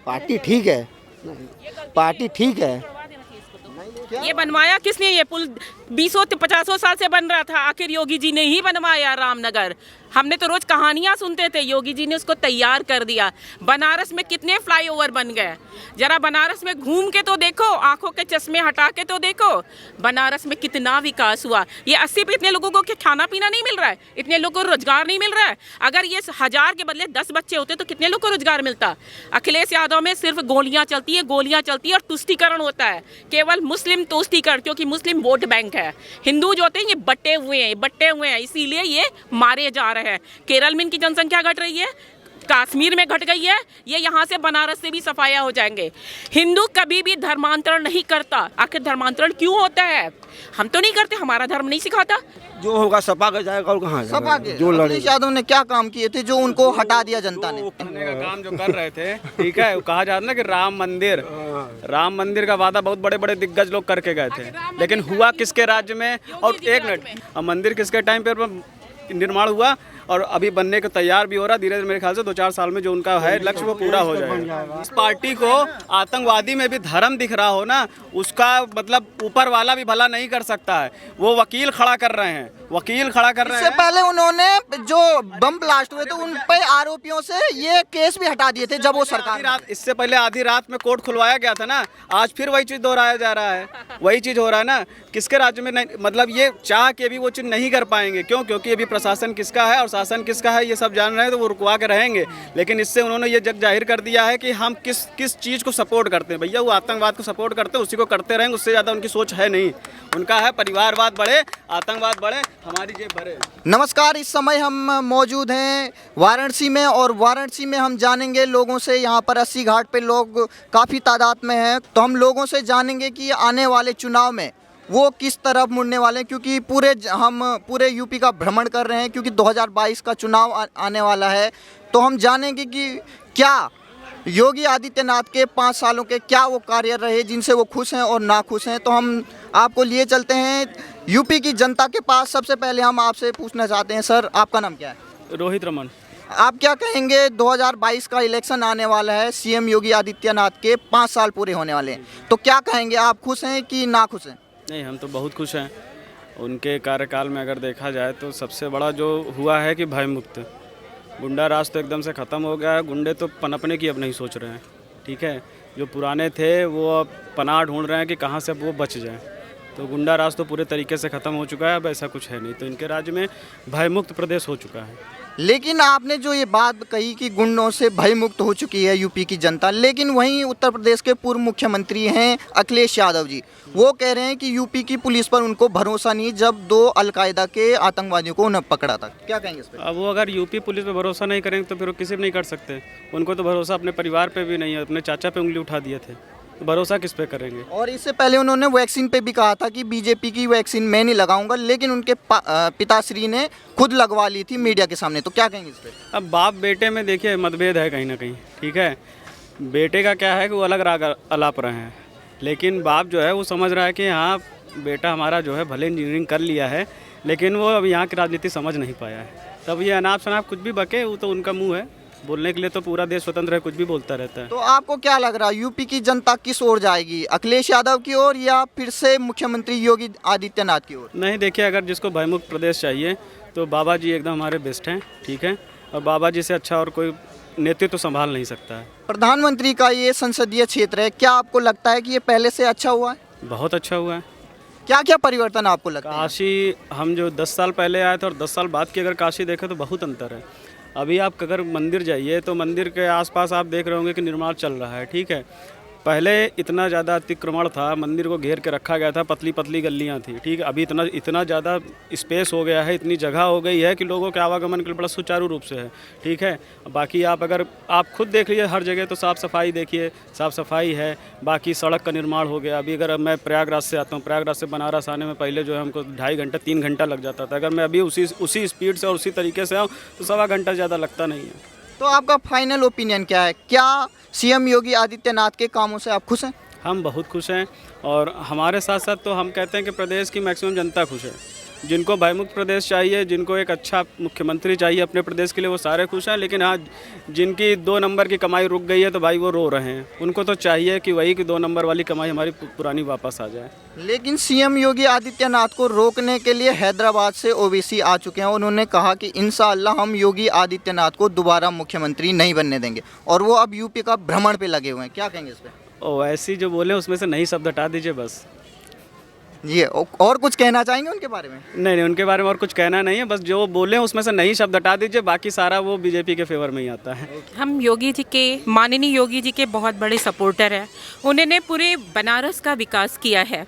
Party ठीक है, party ठीक है। ये बनवाया किसने? ये पुल 20-50 साल से बन रहा था, आखिर योगी जी ने ही बनवाया रामनगर। हमने तो रोज कहानियां सुनते थे, योगी जी ने उसको तैयार कर दिया। बनारस में कितने फ्लाईओवर बन गए, जरा बनारस में घूम के तो देखो, आंखों के चश्मे हटा के तो देखो, बनारस में कितना विकास हुआ। ये 80 पे इतने लोगों को खाना पीना नहीं मिल रहा है, इतने लोगों को रोजगार नहीं मिल रहा है। अगर ये 1000 के बदले 10 बच्चे होते तो कितने लोग को रोजगार मिलता। अखिलेश यादव में सिर्फ गोलियां चलती है, गोलियां चलती है और तुष्टीकरण होता है, केवल मुस्लिम तुष्टीकरण, क्योंकि मुस्लिम वोट बैंक है। हिंदू जो होते हैं ये बटे हुए हैं, इसीलिए ये मारे जा रहे हैं। केरल में इनकी जनसंख्या घट रही है, कश्मीर में घट गई है, ये यहाँ से बनारस से भी सफाया हो जाएंगे। हिंदू कभी भी धर्मांतरण नहीं करता। आखिर धर्मांतरण क्यों होता है? हम तो नहीं करते, हमारा धर्म नहीं सिखाता। जो होगा सपा का जाएगा और कहाँ सपा के जो अखिलेश लड़ेगा। यादव ने क्या काम किए थे जो उनको हटा दिया जनता ने? करने का काम जो कर रहे थे, ठीक है, कहा जाता ना कि राम मंदिर का वादा बहुत बड़े बड़े दिग्गज लोग करके गए थे, लेकिन हुआ किसके राज्य में? और एक मिनट, अब मंदिर किसके टाइम पर निर्माण हुआ और अभी बनने को तैयार भी हो रहा, धीरे धीरे मेरे ख्याल से 2-4 साल में जो उनका है लक्ष्य वो पूरा हो जाएगा। इस पार्टी को आतंकवादी में भी धर्म दिख रहा हो ना, उसका मतलब ऊपर वाला भी भला नहीं कर सकता है। वो वकील खड़ा कर रहे हैं, इससे पहले उन्होंने जो बम ब्लास्ट हुए थे उन पे आरोपियों से ये केस भी हटा दिए थे जब वो सरकार। इससे पहले आधी रात में कोर्ट खुलवाया गया था ना, आज फिर वही चीज दोहराया जा रहा है, वही चीज हो रहा है ना। किसके राज्य में नहीं, मतलब ये चाह के भी वो चीज नहीं कर पाएंगे। क्यों? क्योंकि अभी प्रशासन किसका है और शासन किसका है ये सब जान रहे हैं, तो वो रुकवा के रहेंगे। लेकिन इससे उन्होंने ये जग जाहिर कर दिया है कि हम किस चीज को सपोर्ट करते हैं। भैया वो आतंकवाद को सपोर्ट करते हैं, उसी को करते रहेंगे, उससे ज्यादा उनकी सोच है नहीं। उनका है परिवारवाद बढ़े, आतंकवाद बढ़े, हमारी जेब भरे। नमस्कार, इस समय हम मौजूद हैं वाराणसी में और वाराणसी में हम जानेंगे लोगों से। यहाँ पर 80 घाट पे लोग काफ़ी तादाद में हैं, तो हम लोगों से जानेंगे कि आने वाले चुनाव में वो किस तरफ मुड़ने वाले हैं, क्योंकि हम पूरे यूपी का भ्रमण कर रहे हैं, क्योंकि 2022 का चुनाव आने वाला है। तो हम जानेंगे कि क्या योगी आदित्यनाथ के 5 सालों के क्या वो कार्य रहे जिनसे वो खुश हैं और ना खुश हैं। तो हम आपको लिए चलते हैं यूपी की जनता के पास। सबसे पहले हम आपसे पूछना चाहते हैं, सर आपका नाम क्या है? रोहित रमन। आप क्या कहेंगे, 2022 का इलेक्शन आने वाला है, सीएम योगी आदित्यनाथ के 5 साल पूरे होने वाले हैं, तो क्या कहेंगे, आप खुश हैं कि ना खुश हैं? नहीं, हम तो बहुत खुश हैं। उनके कार्यकाल में अगर देखा जाए तो सबसे बड़ा जो हुआ है कि भय मुक्त, गुंडा राज तो एकदम से ख़त्म हो गया है। गुंडे तो पनपने की अब नहीं सोच रहे हैं, ठीक है। जो पुराने थे वो अब पनाह ढूंढ रहे हैं कि कहाँ से अब वो बच जाएं। तो गुंडा राज तो पूरे तरीके से ख़त्म हो चुका है, अब ऐसा कुछ है नहीं। तो इनके राज्य में भयमुक्त प्रदेश हो चुका है। लेकिन आपने जो ये बात कही कि गुंडों से भयमुक्त हो चुकी है यूपी की जनता, लेकिन वहीं उत्तर प्रदेश के पूर्व मुख्यमंत्री हैं अखिलेश यादव जी, वो कह रहे हैं कि यूपी की पुलिस पर उनको भरोसा नहीं, जब 2 अलकायदा के आतंकवादियों को उन्हें पकड़ा था। क्या कहेंगे इस पर? अब वो अगर यूपी पुलिस पे भरोसा नहीं करेंगे तो फिर वो किसी पे नहीं कर सकते। उनको तो भरोसा अपने परिवार पे भी नहीं है, अपने चाचा पे उंगली उठा दिए थे, तो भरोसा किस पे करेंगे? और इससे पहले उन्होंने वैक्सीन पे भी कहा था कि बीजेपी की वैक्सीन मैं नहीं लगाऊंगा, लेकिन उनके पिताश्री ने खुद लगवा ली थी मीडिया के सामने। तो क्या कहेंगे इस पे? अब बाप बेटे में देखिए मतभेद है कहीं ना कहीं, ठीक है। बेटे का क्या है कि वो अलग राग अलाप रहे हैं, लेकिन बाप जो है वो समझ रहा है कि हाँ बेटा हमारा जो है भले इंजीनियरिंग कर लिया है, लेकिन वो अब यहाँ की राजनीति समझ नहीं पाया है। तब ये अनाप शनाप कुछ भी बके, वो तो उनका मुँह है, बोलने के लिए तो पूरा देश स्वतंत्र है, कुछ भी बोलता रहता है। तो आपको क्या लग रहा है, यूपी की जनता किस ओर जाएगी, अखिलेश यादव की ओर या फिर से मुख्यमंत्री योगी आदित्यनाथ की ओर? नहीं, देखिए, अगर जिसको भयमुक्त प्रदेश चाहिए तो बाबा जी एकदम हमारे बेस्ट हैं, ठीक है। और बाबा जी से अच्छा और कोई नेतृत्व तो संभाल नहीं सकता है। प्रधानमंत्री का ये संसदीय क्षेत्र है, क्या आपको लगता है कि ये पहले से अच्छा हुआ है? बहुत अच्छा हुआ है। क्या क्या परिवर्तन आपको लगता है? काशी, हम जो 10 साल पहले आए थे और 10 साल बाद की अगर काशी देखें तो बहुत अंतर है। अभी आप अगर मंदिर जाइए तो मंदिर के आसपास आप देख रहे होंगे कि निर्माण चल रहा है, ठीक है। पहले इतना ज़्यादा अतिक्रमण था, मंदिर को घेर के रखा गया था, पतली पतली गलियां थी, ठीक। अभी इतना ज़्यादा स्पेस हो गया है, इतनी जगह हो गई है कि लोगों के आवागमन के लिए बड़ा सुचारू रूप से है, ठीक है। बाकी आप खुद देख लीजिए, हर जगह तो साफ़ सफाई देखिए, साफ़ सफाई है। बाकी सड़क का निर्माण हो गया। अभी अगर मैं प्रयागराज से आता हूँ, प्रयागराज से बनारस आने में पहले जो है हमको 2.5 घंटा 3 घंटा लग जाता था। अगर मैं अभी उसी स्पीड से और उसी तरीके से आऊँ तो 1.25 घंटा ज़्यादा लगता नहीं है। तो आपका फाइनल ओपिनियन क्या है, क्या सीएम योगी आदित्यनाथ के कामों से आप खुश हैं? हम बहुत खुश हैं और हमारे साथ साथ तो हम कहते हैं कि प्रदेश की मैक्सिमम जनता खुश है। जिनको भयमुक्त प्रदेश चाहिए, जिनको एक अच्छा मुख्यमंत्री चाहिए अपने प्रदेश के लिए, वो सारे खुश हैं। लेकिन हाँ, जिनकी 2 नंबर की कमाई रुक गई है तो भाई वो रो रहे हैं। उनको तो चाहिए कि वही कि 2 नंबर वाली कमाई हमारी पुरानी वापस आ जाए। लेकिन सीएम योगी आदित्यनाथ को रोकने के लिए हैदराबाद से ओवैसी आ चुके हैं। उन्होंने कहा कि इंशाअल्लाह हम योगी आदित्यनाथ को दोबारा मुख्यमंत्री नहीं बनने देंगे, और वो अब यूपी का भ्रमण पे लगे हुए हैं। क्या कहेंगे इस पे? ओवैसी जो बोले उसमें से नहीं शब्द हटा दीजिए बस। ये और कुछ कहना चाहेंगे उनके बारे में? नहीं, उनके बारे में और कुछ कहना नहीं है, बस जो बोले उसमें से नहीं शब्द हटा दीजिए, बाकी सारा वो बीजेपी के फेवर में ही आता है। हम योगी जी के, माननीय योगी जी के बहुत बड़े सपोर्टर हैं। उन्होंने पूरे बनारस का विकास किया है।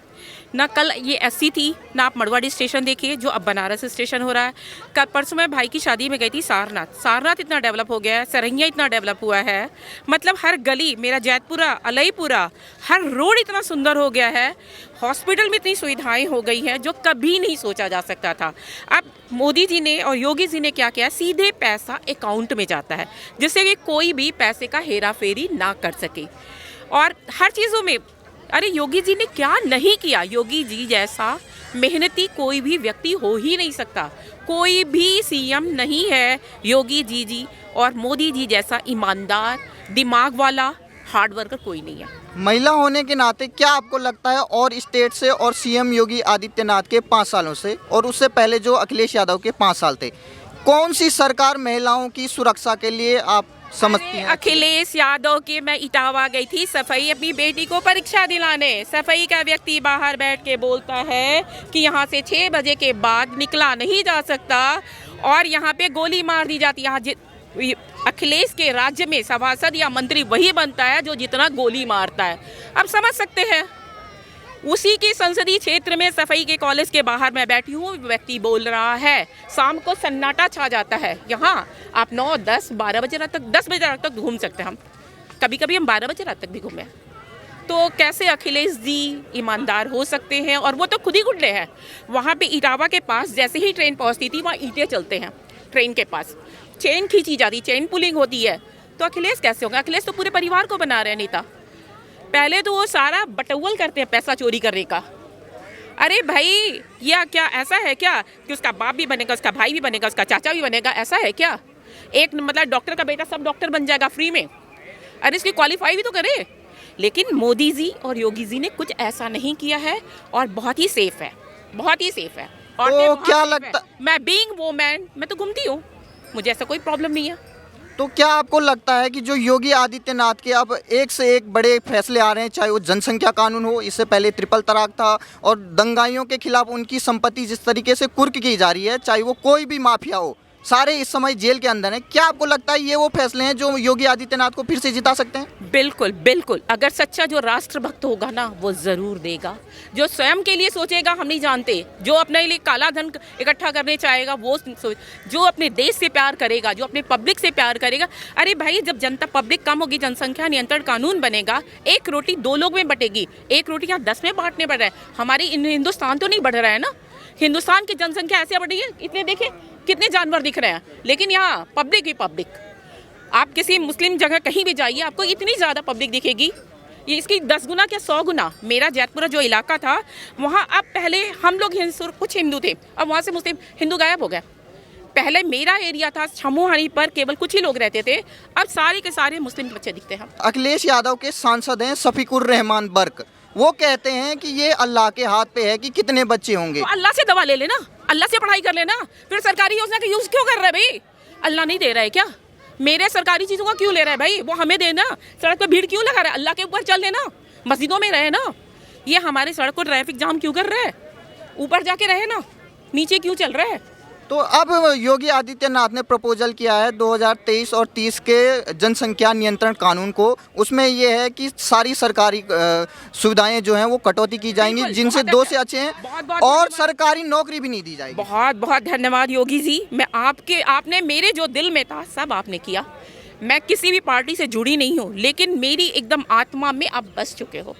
ना कल ये एससी थी, ना आप मड़वाड़ी स्टेशन देखिए जो अब बनारस स्टेशन हो रहा है। कल परसों मैं भाई की शादी में गई थी सारनाथ इतना डेवलप हो गया है, सरैया इतना डेवलप हुआ है, मतलब हर गली, मेरा जैतपुरा, अलईपुरा, हर रोड इतना सुंदर हो गया है। हॉस्पिटल में इतनी सुविधाएं हो गई हैं जो कभी नहीं सोचा जा सकता था। अब मोदी जी ने और योगी जी ने क्या किया, सीधे पैसा अकाउंट में जाता है जिससे कि कोई भी पैसे का हेरा फेरी ना कर सके। और हर चीज़ों में, अरे योगी जी ने क्या नहीं किया। योगी जी जैसा मेहनती कोई भी व्यक्ति हो ही नहीं सकता, कोई भी सीएम नहीं है योगी जी और मोदी जी जैसा ईमानदार, दिमाग वाला, हार्ड वर्कर कोई नहीं है। महिला होने के नाते क्या आपको लगता है और स्टेट से और सीएम योगी आदित्यनाथ के 5 सालों से और उससे पहले जो अखिलेश यादव के 5 साल थे, कौन सी सरकार महिलाओं की सुरक्षा के लिए आप समझती हैं? अखिलेश यादव के, मैं इटावा गई थी सफाई अपनी बेटी को परीक्षा दिलाने। सफाई का व्यक्ति बाहर बैठ के बोलता है कि यहाँ से 6 बजे के बाद निकला नहीं जा सकता और यहाँ पे गोली मार दी जाती है। अखिलेश के राज्य में सभासद या मंत्री वही बनता है जो जितना गोली मारता है। अब समझ सकते हैं, उसी के संसदीय क्षेत्र में सफाई के कॉलेज के बाहर मैं बैठी हूँ, व्यक्ति बोल रहा है, शाम को सन्नाटा छा जाता है। यहाँ आप 9, 10, 12 बजे रात तक, 10 बजे रात तक घूम सकते हैं। हम कभी कभी हम 12 बजे रात तक भी घूमे। तो कैसे अखिलेश जी ईमानदार हो सकते हैं? और वो तो खुद ही गुंडे हैं। वहाँ पे इटावा के पास जैसे ही ट्रेन पहुँचती थी वहाँ ईंटें चलते हैं, ट्रेन के पास चेन खींची जाती, चेन पुलिंग होती है। तो अखिलेश कैसे होगा? अखिलेश तो पूरे परिवार को बना रहे हैं नेता। पहले तो वो सारा बटौवल करते हैं पैसा चोरी करने का। अरे भाई, यह क्या ऐसा है क्या कि उसका बाप भी बनेगा, उसका भाई भी बनेगा, उसका चाचा भी बनेगा? ऐसा है क्या? एक मतलब डॉक्टर का बेटा सब डॉक्टर बन जाएगा फ्री में? अरे इसकी क्वालिफाई भी तो करे। लेकिन मोदी जी और योगी जी ने कुछ ऐसा नहीं किया है और बहुत ही सेफ है, बहुत ही सेफ है। और तो क्या लगता, मैं बीइंग वुमेन, मैं तो घूमती हूँ, मुझे ऐसा कोई प्रॉब्लम नहीं है। तो क्या आपको लगता है कि जो योगी आदित्यनाथ के अब एक से एक बड़े फैसले आ रहे हैं, चाहे वो जनसंख्या कानून हो, इससे पहले ट्रिपल तलाक था, और दंगाइयों के खिलाफ उनकी संपत्ति जिस तरीके से कुर्क की जा रही है, चाहे वो कोई भी माफिया हो, सारे इस समय जेल के अंदर हैं, क्या आपको लगता है ये वो फैसले हैं जो योगी आदित्यनाथ को फिर से जिता सकते हैं? बिल्कुल बिल्कुल। अगर सच्चा जो राष्ट्रभक्त होगा ना, वो ज़रूर देगा। जो स्वयं के लिए सोचेगा, हम नहीं जानते, जो अपने लिए काला धन इकट्ठा करने चाहेगा, वो जो अपने देश से प्यार करेगा, जो अपने पब्लिक से प्यार करेगा। अरे भाई, जब जनता पब्लिक कम होगी, जनसंख्या नियंत्रण कानून बनेगा, 1 रोटी 2 लोग में बटेगी, 1 रोटी यहाँ 10 में बांटने पड़ रहा है। हमारी हिंदुस्तान तो नहीं बढ़ रहा है ना, हिंदुस्तान की जनसंख्या ऐसे बढ़ रही है, इतने देखे कितने जानवर दिख रहे हैं, लेकिन यहाँ पब्लिक ही पब्लिक। आप किसी मुस्लिम जगह कहीं भी जाइए, आपको इतनी ज़्यादा पब्लिक दिखेगी, ये इसकी 10 गुना क्या 100 गुना। मेरा जैतपुरा जो इलाका था, वहाँ अब पहले हम लोग कुछ हिंदू थे, अब वहाँ से मुस्लिम हिंदू गायब हो गए। पहले मेरा एरिया था छमुहानी पर केवल कुछ ही लोग रहते थे, अब सारे के सारे मुस्लिम बच्चे दिखते हैं। अखिलेश यादव के सांसद हैं शफीकुर रहमान बर्क, वो कहते हैं कि ये अल्लाह के हाथ पे है कि कितने बच्चे होंगे। तो अल्लाह से दवा ले लेना, अल्लाह से पढ़ाई कर लेना, फिर सरकारी योजना का यूज़ क्यों कर रहा है भाई? अल्लाह नहीं दे रहा है क्या? मेरे सरकारी चीज़ों का क्यों ले रहा है भाई? वो हमें देना। सड़क पर भीड़ क्यों लगा रहा है? अल्लाह के ऊपर चल लेना, मस्जिदों में रहे ना। ये हमारे सड़क को ट्रैफिक जाम क्यों कर रहा है? ऊपर जाके रहे ना, नीचे क्यों चल रहा है? तो अब योगी आदित्यनाथ ने प्रपोजल किया है 2023 और 30 के जनसंख्या नियंत्रण कानून को। उसमें ये है कि सारी सरकारी सुविधाएं जो हैं वो कटौती की जाएंगी, जिनसे 2 से अच्छे हैं, और सरकारी नौकरी भी नहीं दी जाएगी। बहुत बहुत धन्यवाद योगी जी। मैं आपने मेरे जो दिल में था सब आपने किया। मैं किसी भी पार्टी से जुड़ी नहीं हूँ, लेकिन मेरी एकदम आत्मा में आप बस चुके हो।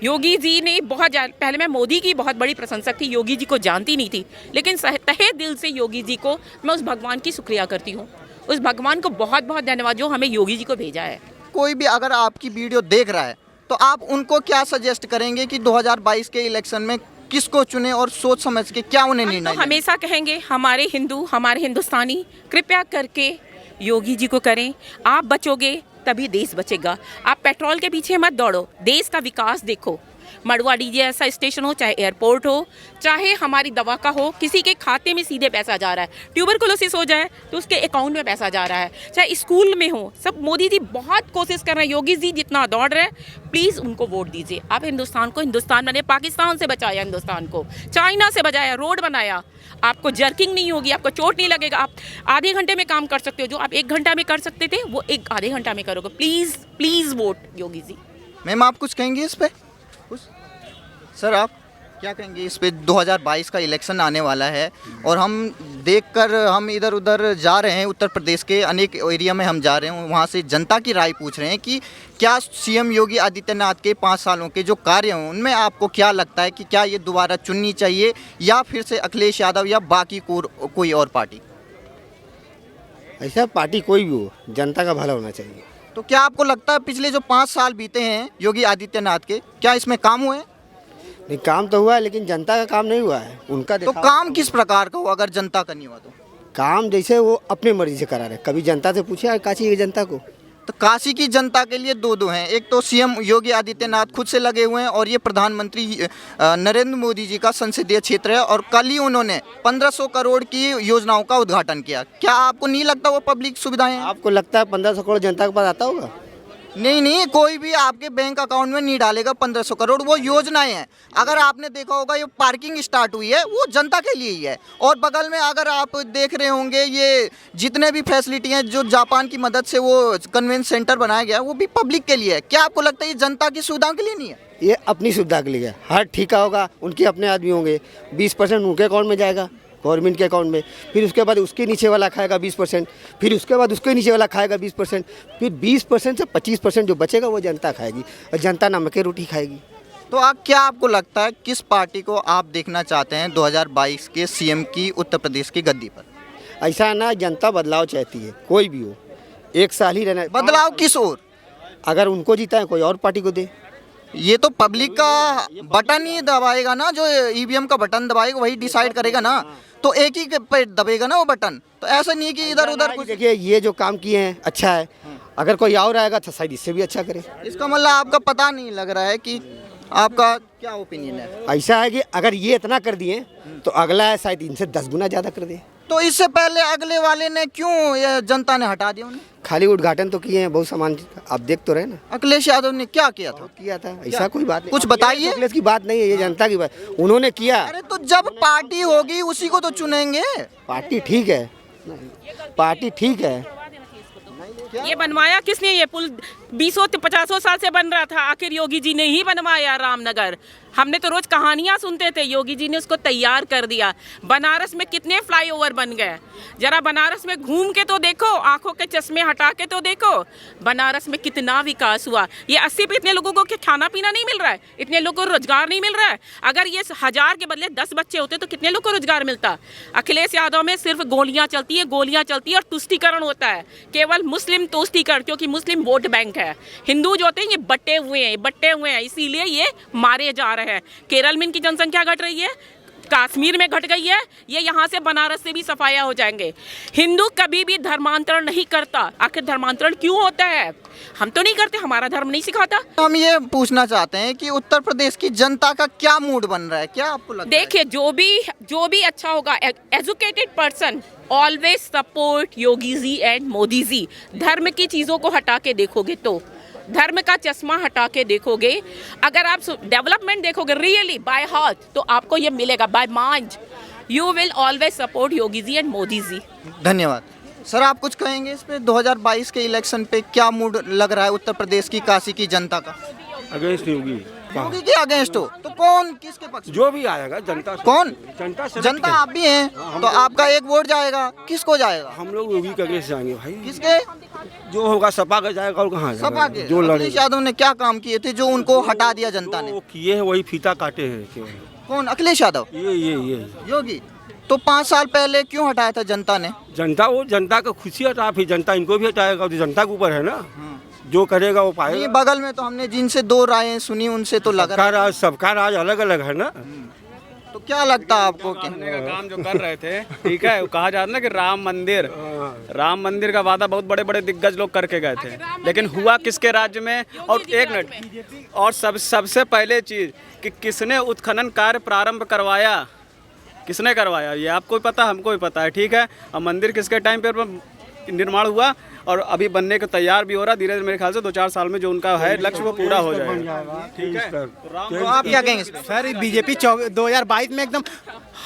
योगी जी ने पहले मैं मोदी की बहुत बड़ी प्रशंसक थी, योगी जी को जानती नहीं थी, लेकिन तहे दिल से योगी जी को मैं उस भगवान की शुक्रिया करती हूँ। उस भगवान को बहुत बहुत धन्यवाद जो हमें योगी जी को भेजा है। कोई भी अगर आपकी वीडियो देख रहा है तो आप उनको क्या सजेस्ट करेंगे कि 2022 के इलेक्शन में किसको चुने और सोच समझ के क्या उन्हें हम निर्णय तो लेना? हमेशा कहेंगे हमारे हिंदू हमारे हिंदुस्तानी कृपया करके योगी जी को करें। आप बचोगे तभी देश बचेगा। आप पेट्रोल के पीछे मत दौड़ो, देश का विकास देखो। मड़वा डीजे ऐसा स्टेशन हो, चाहे एयरपोर्ट हो, चाहे हमारी दवा का हो, किसी के खाते में सीधे पैसा जा रहा है। ट्यूबरकुलोसिस हो जाए तो उसके अकाउंट में पैसा जा रहा है, चाहे स्कूल में हो। सब मोदी जी बहुत कोशिश कर रहे हैं, योगी जी जितना दौड़ रहे हैं, प्लीज़ उनको वोट दीजिए। आप हिंदुस्तान को हिंदुस्तान बने, पाकिस्तान से बचाया हिंदुस्तान को, चाइना से बचाया, रोड बनाया। आपको जर्किंग नहीं होगी, आपको चोट नहीं लगेगा। आप आधे घंटे में काम कर सकते हो, जो आप 1 घंटा में कर सकते थे वो आधे घंटा में करोगे। Please please vote Yogi ji. Ma'am आप कुछ कहेंगे इस पे? कुछ सर आप क्या कहेंगे इस पे? 2022 का इलेक्शन आने वाला है और हम देखकर हम इधर उधर जा रहे हैं, उत्तर प्रदेश के अनेक एरिया में हम जा रहे हैं, वहाँ से जनता की राय पूछ रहे हैं कि क्या सीएम योगी आदित्यनाथ के 5 सालों के जो कार्य हैं उनमें आपको क्या लगता है कि क्या ये दोबारा चुननी चाहिए या फिर से अखिलेश यादव या बाकी कोई और पार्टी? ऐसा पार्टी कोई भी हो, जनता का भला होना चाहिए। तो क्या आपको लगता है पिछले जो 5 साल बीते हैं योगी आदित्यनाथ के, क्या इसमें काम हुए हैं? नहीं, काम तो हुआ है लेकिन जनता का काम नहीं हुआ है। उनका तो दिखावा- काम किस प्रकार का हो अगर जनता का नहीं हुआ तो? काम जैसे वो अपनी मर्जी से करा रहे, कभी जनता से पूछे और काशी की जनता को। तो काशी की जनता के लिए दो हैं, एक तो सीएम योगी आदित्यनाथ खुद से लगे हुए हैं और ये प्रधानमंत्री नरेंद्र मोदी जी का संसदीय क्षेत्र है और कल ही उन्होंने 1500 करोड़ की योजनाओं का उद्घाटन किया। क्या आपको नहीं लगता वो पब्लिक सुविधाएं हैं? आपको लगता है 1500 करोड़ जनता के पास आता होगा? नहीं, कोई भी आपके बैंक अकाउंट में नहीं डालेगा 1500 करोड़, वो योजनाएं हैं। अगर आपने देखा होगा ये पार्किंग स्टार्ट हुई है वो जनता के लिए ही है, और बगल में अगर आप देख रहे होंगे ये जितने भी फैसिलिटी हैं जो जापान की मदद से वो कन्वेंशन सेंटर बनाया गया है वो भी पब्लिक के लिए है। क्या आपको लगता है ये जनता की सुविधाओं के लिए नहीं है? ये अपनी सुविधा के लिए है। हर ठेका होगा, उनके अपने आदमी होंगे, 20% उनके अकाउंट में जाएगा, गवर्नमेंट के अकाउंट में, फिर उसके बाद उसके नीचे वाला खाएगा 20%, फिर उसके बाद उसके नीचे वाला खाएगा 20%, फिर 20% से 25% जो बचेगा वो जनता खाएगी और जनता नमक की रोटी खाएगी। तो आप क्या आपको लगता है किस पार्टी को आप देखना चाहते हैं 2022 के सीएम की उत्तर प्रदेश की गद्दी पर? ऐसा है ना, जनता बदलाव चाहती है, कोई भी हो, 1 साल ही रहना। बदलाव किस ओर? अगर उनको जीता है कोई और पार्टी को दे। ये तो पब्लिक का बटन ही दबाएगा ना, जो ईवीएम का बटन दबाएगा वही डिसाइड करेगा ना, तो एक ही पे दबेगा ना वो बटन। तो ऐसा नहीं कि इधर उधर कुछ। देखिए ये जो काम किए हैं अच्छा है, अगर कोई और आएगा तो शायद इससे भी अच्छा करे। इसका मतलब आपका पता नहीं लग रहा है कि आपका क्या ओपिनियन है? ऐसा है कि अगर ये इतना कर दिए तो अगला है शायद इनसे 10 गुना ज़्यादा कर दे। तो इससे पहले अगले वाले ने क्यों ये जनता ने हटा दिया उन्हें? खाली उद्घाटन तो किए हैं बहुत सामान, आप देख तो रहे ना। अखिलेश यादव ने क्या किया था? किया था, ऐसा कोई बात नहीं। कुछ बताइए। अखिलेश की बात नहीं है, ये जनता की बात, उन्होंने किया। अरे तो जब पार्टी होगी उसी को तो चुनेंगे। पार्टी ठीक है, पार्टी ठीक है। ये बनवाया किसने? ये पुल 20-50 साल से बन रहा था, आखिर योगी जी ने ही बनवाया रामनगर। हमने तो रोज कहानियां सुनते थे, योगी जी ने उसको तैयार कर दिया। बनारस में कितने फ्लाईओवर बन गए, जरा बनारस में घूम के तो देखो, आंखों के चश्मे हटा के तो देखो, बनारस में कितना विकास हुआ। ये 80 पे इतने लोगों को खाना पीना नहीं मिल रहा है, इतने लोगों को रोजगार नहीं मिल रहा है। अगर ये 1000 के बदले 10 बच्चे होते तो कितने लोगों को रोजगार मिलता। अखिलेश यादव में सिर्फ गोलियां चलती है और तुष्टीकरण होता है, केवल मुस्लिम तुष्टीकरण, क्योंकि मुस्लिम वोट बैंक है। हिंदू जो होते हैं ये बट्टे हुए हैं, इसीलिए ये मारे जा रहे हैं। केरल में इनकी जनसंख्या घट रही है, कश्मीर में घट गई है, ये यहाँ से बनारस से भी सफाया हो जाएंगे। हिंदू कभी भी धर्मांतरण नहीं करता। आखिर धर्मांतरण क्यों होता है? हम तो नहीं करते, हमारा धर्म नहीं सिखाता। हम ये पूछना चाहते हैं कि उत्तर प्रदेश की जनता का क्या मूड बन रहा है, क्या आपको लगता है? देखिए जो भी अच्छा होगा, educated person always support Yogi ji and Modi ji. धर्म की चीज़ों को हटा के देखोगे तो, धर्म का चश्मा हटा के देखोगे, अगर आप डेवलपमेंट देखोगे रियली बाय हार्ट, तो आपको ये मिलेगा by mind. You will always support Yogi ji and Modi ji. धन्यवाद। सर आप कुछ कहेंगे इस पे 2022 के इलेक्शन पे क्या मूड लग रहा है उत्तर प्रदेश की काशी की जनता का? अगेंस्ट योगी योगी के अगेंस्ट हो तो कौन किसके पक्ष? जो भी आएगा जनता से। कौन? जनता जनता आप भी हैं, तो आपका एक वोट जाएगा, किसको जाएगा? हम लोग योगी के अगेंस्ट जाएंगे भाई। किसके? जो होगा सपा का जाएगा और कहाँ जाएगा? सपा के। जो अखिलेश लड़ेगा यादव ने क्या काम किए थे जो उनको हटा दिया जनता ने? वो किए हैं वही फीता काटे हैं केवल। कौन? अखिलेश यादव? ये योगी। तो 5 साल पहले क्यों हटाया था जनता ने? जनता का खुशी हटा, फिर जनता इनको भी हटाएगा, तो जनता के ऊपर है ना, जो करेगा वो ये पाएगा। बगल में तो हमने जिनसे 2 रायें सुनी उनसे तो लग रहा है। सबका राज अलग अलग है ना। तो क्या लगता है आपको कि बनाने का काम जो कर रहे थे, ठीक है, वो कहा जाता ना कि राम मंदिर का वादा बहुत बड़े बड़े दिग्गज लोग करके गए थे, लेकिन हुआ किसके राज्य में? और एक मिनट, और सबसे पहले चीज कि किसने उत्खनन कार्य प्रारंभ करवाया, किसने करवाया, ये आपको भी पता, हमको भी पता है, ठीक है। अब मंदिर किसके टाइम पर निर्माण हुआ और अभी बनने को तैयार भी हो रहा, धीरे धीरे मेरे ख्याल से 2-4 साल में जो उनका है लक्ष्य वो पूरा हो जाएगा, ठीक है। तो आप क्या कहेंगे इस पे? सर बीजेपी 2022 में एकदम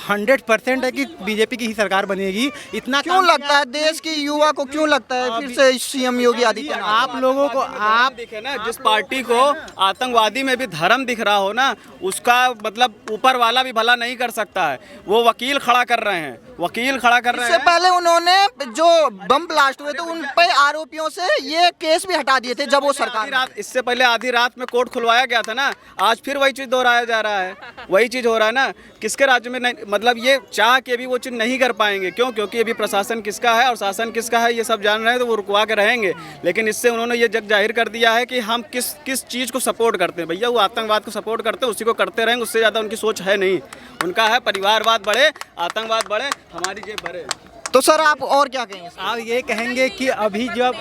100% है कि बीजेपी की ही सरकार बनेगी। इतना क्यों लगता है देश की युवा को, क्यों लगता है फिर से सीएम योगी आदित्यनाथ? आप लोगों को आप दिखे ना, जिस पार्टी को आतंकवादी में भी धर्म दिख रहा हो ना, उसका मतलब ऊपर वाला भी भला नहीं कर सकता है। वो वकील खड़ा कर रहे हैं, वकील खड़ा कर रहे इससे हैं। पहले उन्होंने जो बम ब्लास्ट हुए थे उन पे आरोपियों से ये केस भी हटा दिए थे जब वो सरकार इससे पहले आधी रात में कोर्ट खुलवाया गया था ना, आज फिर वही चीज दोहराया जा रहा है, वही चीज हो रहा है ना। किसके राज्य में नहीं, मतलब ये चाह के भी वो चीज नहीं कर पाएंगे, क्यों? क्योंकि अभी प्रशासन किसका है और शासन किसका है ये सब जान रहे हैं, तो वो रुकवा के रहेंगे। लेकिन इससे उन्होंने ये जग जाहिर कर दिया है कि हम किस चीज को सपोर्ट करते हैं। भैया वो आतंकवाद को सपोर्ट करते हैं, उसी को करते रहेंगे, उससे ज्यादा उनकी सोच है नहीं। उनका है परिवारवाद बढ़े, आतंकवाद बढ़े, हमारी जेब भरे। तो सर आप और क्या कहेंगे? आप ये कहेंगे कि अभी जब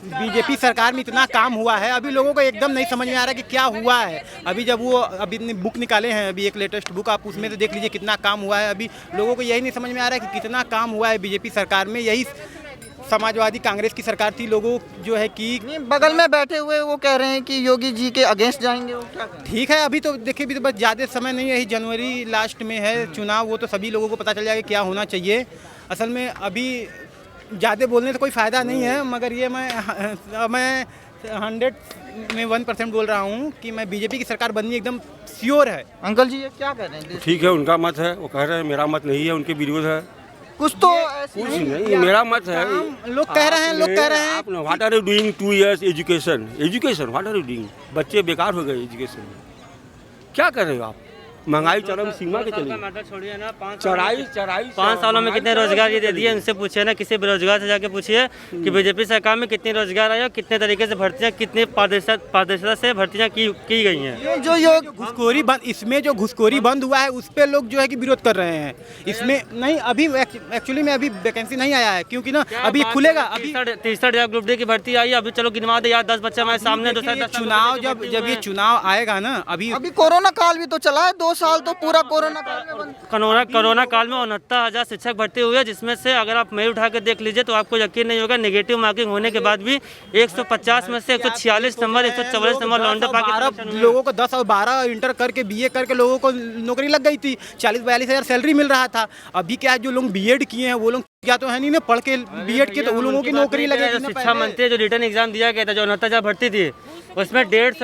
बीजेपी सरकार में इतना काम हुआ है, अभी लोगों को एकदम नहीं समझ में आ रहा कि क्या हुआ है। अभी जब वो अभी बुक निकाले हैं, अभी एक लेटेस्ट बुक, आप उसमें से देख लीजिए कितना काम हुआ है। अभी लोगों को यही नहीं समझ में आ रहा है कि कितना काम हुआ है बीजेपी सरकार में। यही समाजवादी कांग्रेस की सरकार थी, लोगों जो है कि बगल में बैठे हुए वो कह रहे हैं कि योगी जी के अगेंस्ट जाएंगे, वो क्या करें? ठीक है। अभी तो देखिए, अभी तो बस ज़्यादा समय नहीं है, यही जनवरी लास्ट में है चुनाव, वो तो सभी लोगों को पता चल जाएगा क्या होना चाहिए। असल में अभी ज़्यादा बोलने से कोई फ़ायदा नहीं है, मगर ये मैं 100 में 1% बोल रहा हूँ कि मैं बीजेपी की सरकार बननी एकदम श्योर है। अंकल जी ये क्या कह रहे हैं? ठीक है, उनका मत है, वो कह रहे हैं मेरा मत नहीं है, उनके विरोध है। कुछ तो ऐसे कुछ नहीं, मेरा मत है। लोग कह रहे हैं आप what are you doing 2 years education what are you doing? बच्चे बेकार हो गए एजुकेशन में, क्या कर रहे हो आप? महंगाई चरम सीमा के चली गई। छोड़िए ना, 5 सालों में कितने रोजगार ये दे दिए, इनसे पूछिए ना, किसी बेरोजगार से जाके पूछिए कि बीजेपी सरकार में कितने रोजगार आए और कितने तरीके से भर्तियां, कितने पारदर्शिता से भर्तियां की गई हैं। ये जो योग घुसखोरी बंद, इसमें जो घुसखोरी बंद हुआ है उस पे लोग जो है कि विरोध कर रहे हैं। इसमें नहीं, अभी एक्चुअली में अभी वैकेंसी नहीं आया है, क्योंकि ना अभी खुलेगा। अभी 63 ग्रुप डी की भर्ती आई, अभी चलो गिनवा दे यार, 10 बच्चे हमारे सामने। चुनाव जब ये चुनाव आएगा ना, अभी कोरोना काल भी तो चला है, 2 साल तो पूरा कोरोना काल में बंद। कोरोना काल में 69,000 शिक्षक भर्ती हुए, जिसमें से अगर आप मेल उठा के देख लीजिए तो आपको यकीन नहीं होगा, नेगेटिव मार्किंग होने के बाद भी 150 में से 146 नंबर, 144 नंबर लौंडे पाके लोगों को 10 और 12 इंटर करके बीए करके लोगों को नौकरी लग गई थी, 40-42 हज़ार सैलरी मिल रहा था। अभी क्या है, जो लोग बीएड किए हैं वो लोग क्या तो है नहीं ना, पढ़ के बीएड किए तो उन लोगों की नौकरी लगेगी। शिक्षा मंत्री जो रिटर्न एग्जाम दिया गया था, जो 69,000 भर्ती थी, उसमें 150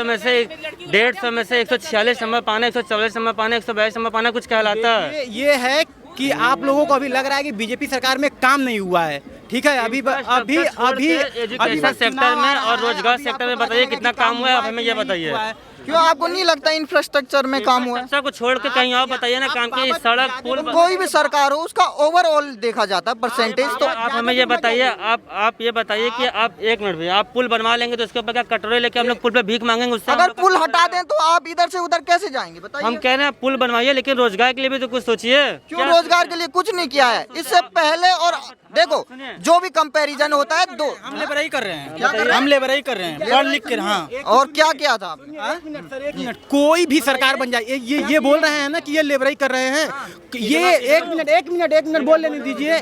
में से 146 नंबर पाना, 144 नंबर पाना, 142 नंबर पाना कुछ कहलाता है। ये है कि आप लोगों को अभी लग रहा है कि बीजेपी सरकार में काम नहीं हुआ है, ठीक है। अभी एजुकेशन सेक्टर में और रोजगार सेक्टर में बताइए कितना काम हुआ है, आप हमें ये बताइए। क्यों आपको नहीं लगता इंफ्रास्ट्रक्चर में काम हुआ है? इंफ्रास्ट्रक्चर को छोड़ के कहीं और बताइए ना काम की, सड़क पुल। कोई भी सरकार हो उसका ओवरऑल देखा जाता है परसेंटेज। तो आप हमें ये बताइए, आप ये बताइए कि आप 1 मिनट में आप पुल बनवा लेंगे तो उसके ऊपर क्या कटोरे लेके हम लोग पुल पे भीख मांगेंगे? उससे अगर पुल हटा दें तो आप इधर से उधर कैसे जाएंगे बताइए? हम कह रहे हैं पुल बनवाइए, लेकिन रोजगार के लिए भी तो कुछ सोचिए। क्यों रोजगार के लिए कुछ नहीं किया है इससे पहले? और देखो जो भी कंपैरिजन होता है, दो हम लेबराई कर रहे हैं, क्या कर रहे हैं? हम लेबराई कर रहे हैं, पढ़ लिख कर। हाँ, और क्या किया था आपने? एक मिनट, कोई भी सरकार बन जाए, ये बोल रहे हैं ना कि ये लेबराई कर रहे हैं, ये एक मिनट बोल लेने दीजिए।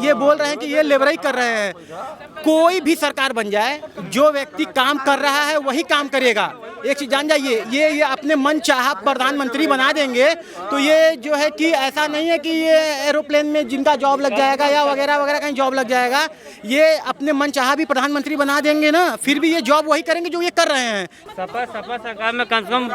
ये बोल रहे हैं कि ये लेबराई कर रहे हैं। कोई भी सरकार बन जाए, जो व्यक्ति काम कर रहा है वही काम करेगा। एक चीज जान जाइए, ये अपने मन चाहा प्रधानमंत्री बना देंगे तो ये जो है कि ऐसा नहीं है कि ये एरोप्लेन में जिनका जॉब लग जाएगा या वगैरह वगैरह कहीं जॉब लग जाएगा। ये अपने मन चाहा भी प्रधानमंत्री बना देंगे ना, फिर भी ये जॉब वही करेंगे जो ये कर रहे हैं। सपा सरकार में कम से कम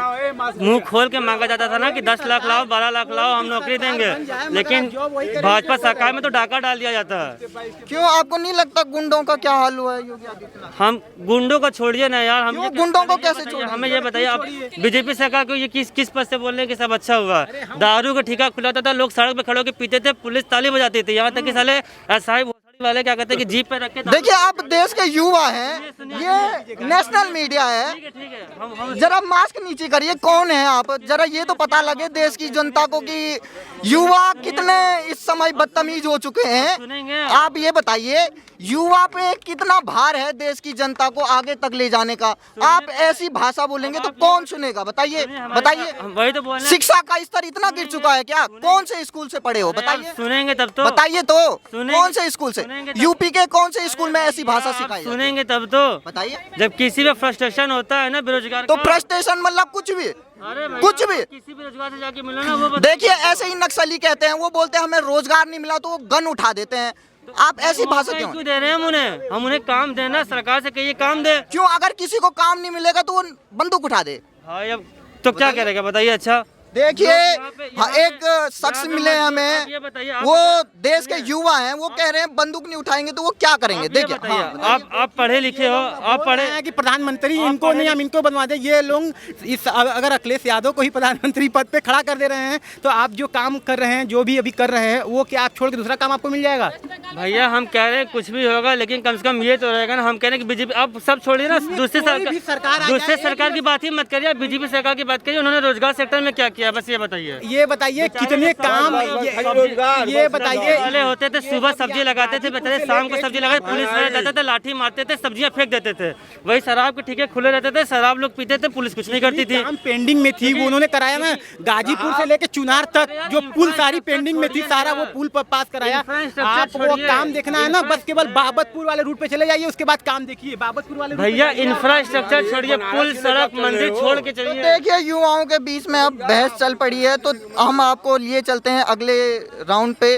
मुंह खोल के मांगा जाता था ना कि 10 लाख लाओ, 12 लाख लाओ, हम नौकरी देंगे, लेकिन भाजपा सरकार में तो डाका डाल दिया जाता है। क्यों आपको नहीं लगता गुंडों का क्या हाल हुआ है योगी आदित्यनाथ? हम गुंडों को छोड़िए ना यार, हम गुंडों को कैसे छोड़ें? हमें ये बताइए, आप बीजेपी सरकार को ये किस पद से बोल रहे हैं कि सब अच्छा हुआ? दारू का ठेका खुलाता था, लोग सड़क पे खड़े होकर पीते थे, पुलिस ताली बजाती थी, यहाँ तक कि साले एसआई वाले क्या कहते हैं कि जीप पे रख के देखिए आप देश के युवा हैं, ये नेशनल मीडिया है, ठीक है हम जरा मास्क नीचे करिए, कौन है आप, जरा ये तो पता लगे देश की जनता को कि युवा कितने इस समय बदतमीज हो चुके हैं। सुनेंगे आप ये बताइए युवा पे कितना भार है देश की जनता को आगे तक ले जाने का। आप ऐसी भाषा बोलेंगे तो कौन सुनेगा, बताइए बताइए। वही तो बोल रहे हैं। शिक्षा का स्तर इतना गिर चुका है क्या? कौन से स्कूल से पढ़े हो बताइए, सुनेंगे तब तो, बताइए तो सुनेंगे- कौन से स्कूल से, सुनेंगे तब- यूपी के कौन से स्कूल में ऐसी भाषा सिखाई जाती है? सुनेंगे तब तो, बताइए। जब किसी पे फ्रस्ट्रेशन होता है ना बेरोजगार तो का, फ्रस्ट्रेशन मतलब कुछ भी, अरे भैया, कुछ भी। किसी भी रोजगार से जाके मिलो ना, वो बताइए। देखिए ऐसे ही नक्सली कहते हैं, वो बोलते हैं हमें रोजगार नहीं मिला तो वो गन उठा देते हैं। आप ऐसी भाषा मौका क्यों? क्यों दे रहे हैं हम उन्हें काम देना, सरकार से कहिए काम दे। क्यों? अगर किसी को काम नहीं मिलेगा तो वो बंदूक उठा दे। भाई अब तो क्या करेगा बताइए। अच्छा देखिए यहाँ पे- हाँ, एक शख्स यहाँ पे मिले आप हमें, ये बताइए, आप वो बताइए। देश के युवा हैं, वो कह रहे हैं बंदूक नहीं उठाएंगे तो वो क्या करेंगे। आप ये देखिए बताइए, हाँ, आप पढ़े लिखे हो, आप पढ़े हैं कि प्रधानमंत्री इनको नहीं, हम इनको बनवा दें। ये लोग इस अगर अखिलेश यादव को ही प्रधानमंत्री पद पे खड़ा कर दे रहे हैं तो आप जो काम कर रहे हैं, जो भी अभी कर रहे हैं, वो क्या आप छोड़ के दूसरा काम आपको मिल जाएगा? भैया हम कह रहे हैं कुछ भी होगा, लेकिन कम से कम ये तो रहेगा ना। हम कह रहे हैं कि बीजेपी, आप सब छोड़िए ना, दूसरी भी सरकार आ दूसरे जाए, सरकार की बात ही मत करिए, आप बीजेपी सरकार की बात करिए। उन्होंने रोजगार सेक्टर में क्या किया, बस ये बताइए। ये बताइए कितने काम, ये बताइए। पहले होते थे सुबह सब्जी लगाते थे, बेचारे शाम को सब्जी लगाते, पुलिस वाले जाते थे, लाठी मारते थे, सब्जियां फेंक देते थे। वही शराब के ठेके खुले रहते थे, शराब लोग पीते थे, पुलिस कुछ नहीं करती थी। काम पेंडिंग में थी, वो उन्होंने कराया ना। गाजीपुर से लेके चुनार तक जो पुल सारी पेंडिंग में थी, सारा वो पुल पर पास कराया। आपको काम देखना है ना, बस केवल बाबतपुर वाले रूट पे चले जाइए, उसके बाद काम देखिए। बाबतपुर वाले भैया इंफ्रास्ट्रक्चर छोड़िए, पुल सड़क मंदिर छोड़ के तो चलिए। देखिए युवाओं के बीच में अब बहस चल पड़ी है, तो हम आपको लिए चलते हैं अगले राउंड पे।